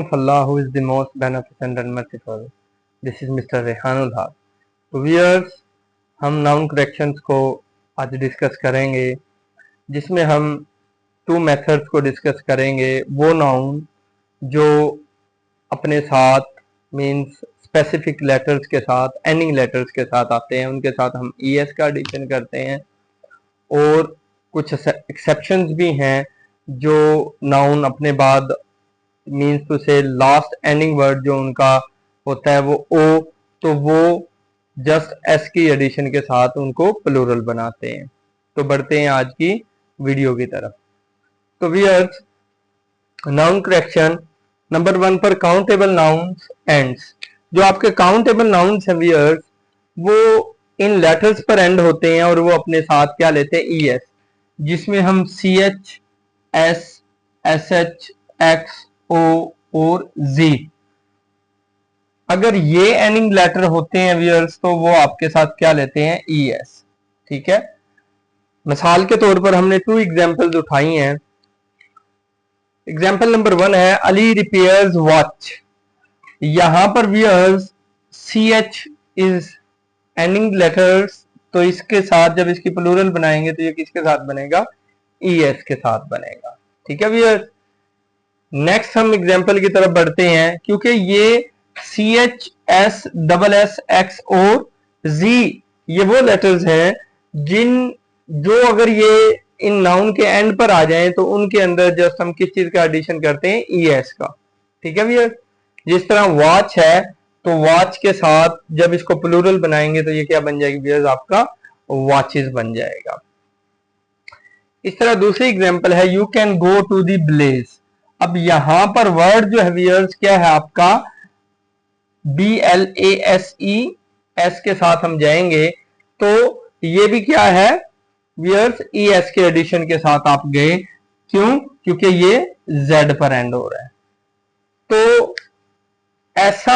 of Allah who is the most beneficent and merciful. This is Mr. Rehanul Haq. तो viewers, हम noun corrections को आज discuss करेंगे, जिसमें हम टू मेथड्स को डिस्कस करेंगे। वो नाउन जो अपने साथ मींस स्पेसिफिक लेटर्स के साथ, एंडिंग लेटर्स के साथ आते हैं, उनके साथ हम ईएस का एडिशन करते हैं। और कुछ एक्सेप्शंस भी हैं जो नाउन अपने बाद मीन्स टू से लास्ट एंडिंग वर्ड जो उनका होता है वो ओ, तो वो जस्ट एस की एडिशन के साथ उनको प्लूरल बनाते हैं। तो बढ़ते हैं आज की वीडियो की तरफ। तो व्यूअर्स, नाउन करेक्शन नंबर 1 पर काउंटेबल नाउन्स एंड्स। जो आपके काउंटेबल नाउन्स हैं व्यूअर्स, वो इन लेटर्स पर एंड होते हैं और वो अपने साथ क्या लेते हैं, ई एस, जिसमें हम C H, S, S H, X, O और जी। अगर ये एंडिंग लेटर होते हैं व्यूअर्स, तो वो आपके साथ क्या लेते हैं, ई एस। ठीक है, मिसाल के तौर पर हमने 2 एग्जांपल्स उठाई हैं। एग्जांपल नंबर 1 है अली रिपेयर्स वॉच। यहां पर viewers C H is ending letters, तो इसके साथ जब इसकी प्लूरल बनाएंगे तो ये किसके साथ बनेगा, ई एस के साथ बनेगा। ठीक है व्यूअर्स, नेक्स्ट हम एग्जांपल की तरफ बढ़ते हैं। क्योंकि ये C H, S, double S, X और जी ये वो लेटर्स हैं जो अगर ये इन नाउन के एंड पर आ जाएं तो उनके अंदर जस्ट हम किस चीज का एडिशन करते हैं, ई एस का। ठीक है भैया, जिस तरह वॉच है तो वॉच के साथ जब इसको प्लूरल बनाएंगे तो ये क्या बन जाएगी भैया, आपका वॉचेस बन जाएगा। इस तरह दूसरी एग्जांपल है you can go to the blaze. अब यहां पर वर्ड जो है व्यूअर्स क्या है आपका, B L A S E, S के साथ हम जाएंगे तो ये भी क्या है व्यूअर्स, ई एस के एडिशन के साथ आप गए। क्यों? क्योंकि ये जेड पर एंड हो रहा है। तो ऐसा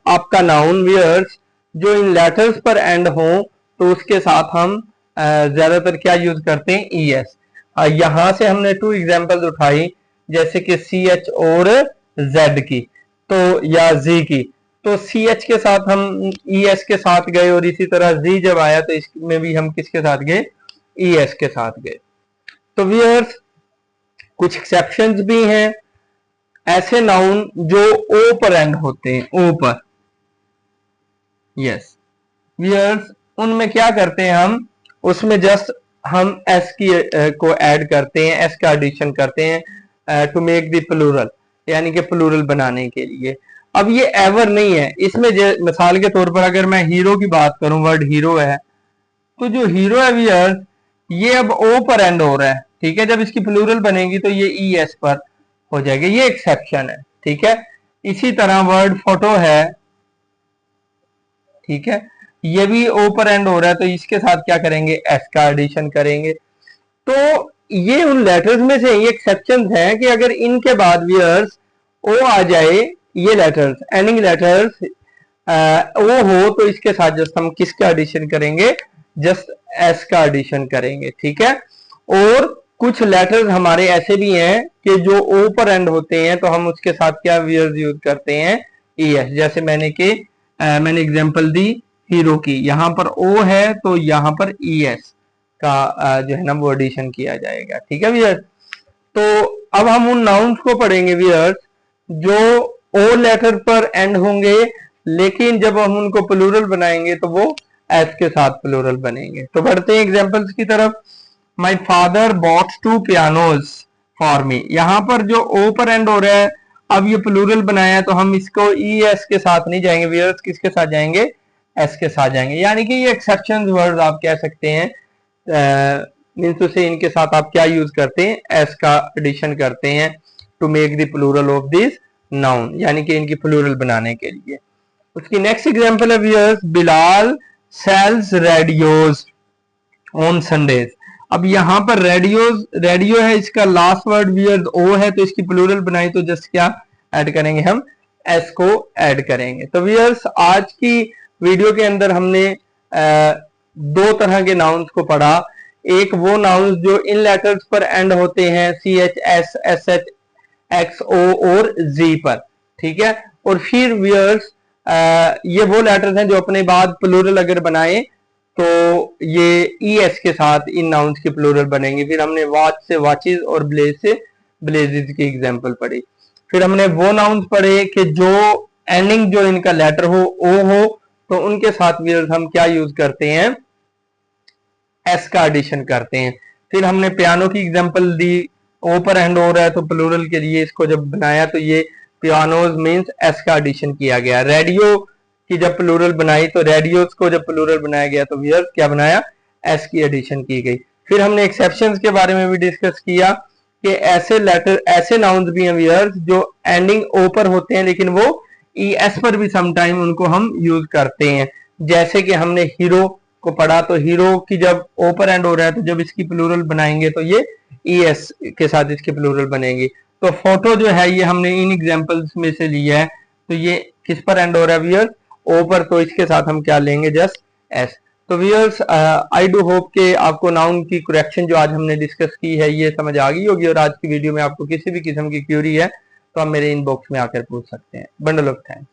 आपका नाउन व्यूअर्स जो इन लेटर्स पर एंड हो तो उसके साथ हम ज्यादातर क्या यूज करते हैं, ई एस। यहां से हमने 2 एग्जांपल्स उठाई, जैसे कि सी एच और जेड की, तो या जी की। तो सी एच के साथ हम ई एस के साथ गए और इसी तरह जी जब आया तो इसमें भी हम किसके साथ गए, ई एस के साथ गए। तो व्यूअर्स, कुछ एक्सेप्शंस भी हैं, ऐसे नाउन जो ओ पर एंड होते हैं, ओ पर। यस व्यूअर्स, उनमें क्या करते हैं हम, उसमें जस्ट हम एस की को ऐड करते हैं, एस का एडिशन करते हैं टू मेक द प्लूरल, यानी कि प्लूरल बनाने के लिए। अब ये एवर नहीं है इसमें। मिसाल के तौर पर अगर मैं हीरो की बात करूं, वर्ड हीरो है, तो जो हीरो है व्यूअर्स ये अब ओ पर एंड हो रहा है। ठीक है, जब इसकी प्लूरल बनेगी तो ये ई एस पर हो जाएगा, ये एक्सेप्शन है। ठीक है, इसी तरह वर्ड फोटो है, ठीक है, ये भी ओ पर एंड हो रहा है, तो इसके साथ क्या करेंगे, एस का एडिशन करेंगे। तो ये उन लेटर्स में से ये एक्सेप्शंस हैं कि अगर इनके बाद व्यूअर्स ओ आ जाए, ये लेटर्स एंडिंग लेटर्स ओ हो, तो इसके साथ जस्ट हम किसका एडिशन करेंगे, जस्ट एस का एडिशन करेंगे। ठीक है, और कुछ लेटर्स हमारे ऐसे भी हैं कि जो ओ पर एंड होते हैं तो हम उसके साथ क्या व्यूअर्स यूज करते हैं, ई एस। जैसे मैंने एग्जांपल दी हीरो की, यहां पर ओ है तो यहां पर ई एस का जो है ना वो एडिशन किया जाएगा। ठीक है व्यूअर्स, तो अब हम उन नाउन्स को पढ़ेंगे व्यूअर्स जो ओ लेटर पर एंड होंगे, लेकिन जब हम उनको प्लूरल बनाएंगे तो वो एस के साथ प्लूरल बनेंगे। तो बढ़ते हैं एग्जांपल्स की तरफ। My father bought 2 pianos for me. यहां पर जो ओ पर एंड हो रहा है, अब ये प्लूरल बनाया है तो हम इसको ई एस के साथ नहीं जाएंगे व्यूअर्स, किसके साथ जाएंगे, एस के साथ जाएंगे। यानी कि ये एक्सेप्शन वर्ड आप कह सकते हैं, मीन्स टू से इनके साथ आप क्या यूज करते हैं, एस का एडिशन करते हैं to make the plural of this noun, यानी कि इनकी प्लूरल बनाने के लिए। उसकी नेक्स्ट एग्जांपल है viewers, Bilal sells radios on Sundays. अब यहां पर रेडियो है, इसका लास्ट वर्ड व्यूअर्स ओ है, तो इसकी प्लूरल बनाई तो जस्ट क्या ऐड करेंगे, हम एस को ऐड करेंगे। तो व्यूअर्स, आज की वीडियो के अंदर हमने 2 तरह के नाउन्स को पढ़ा। एक वो नाउन्स जो इन लेटर्स पर एंड होते हैं, C H, S, S H, X, O और जी पर, ठीक है। और फिर व्यूअर्स ये वो लेटर्स हैं जो अपने बाद प्लूरल अगर बनाए तो ये ई एस के साथ इन नाउन्स के प्लूरल बनेंगे। फिर हमने वॉच से वॉचेस और ब्लेज से ब्लेजेस की एग्जांपल पढ़ी। फिर हमने वो नाउन्स पढ़े कि जो एंडिंग जो इनका लेटर हो ओ हो तो उनके साथ व्यूअर्स हम क्या यूज करते हैं, एस का एडिशन करते हैं। फिर हमने पियानो की एग्जांपल दी, ओ पर एंड हो रहा है तो प्लूरल के लिए इसको जब बनाया तो ये पियानोज मींस एस का एडिशन किया गया। रेडियो की जब प्लूरल बनाई तो रेडियोस को जब प्लूरल बनाया गया तो व्यूअर्स क्या बनाया, एस की एडिशन की गई। फिर हमने एक्सेप्शंस के बारे में भी डिस्कस किया कि ऐसे लेटर ऐसे नाउन्स भी हैं व्यूअर्स जो एंडिंग ओ पर होते हैं लेकिन वो ई एस पर भी समटाइम उनको हम यूज करते हैं। जैसे कि हमने हीरो को पढ़ा तो हीरो की जब ओ पर एंड हो रहा है तो जब इसकी प्लूरल बनाएंगे तो ये ई एस के साथ इसके प्लूरल बनेंगे। तो फोटो जो है ये हमने इन एग्जांपल्स में से लिया है, तो ये किस पर एंड हो रहा है व्यूअर्स, ओ पर, तो इसके साथ हम क्या लेंगे, जस्ट एस। तो व्यूअर्स आई डू होप के आपको नाउन की करेक्शन जो आज हमने डिस्कस की है ये समझ आ गई होगी। और आज की वीडियो में आपको किसी भी किस्म की क्यूरी है तो आप मेरे इनबॉक्स में आकर पूछ सकते हैं। Bundle of thanks.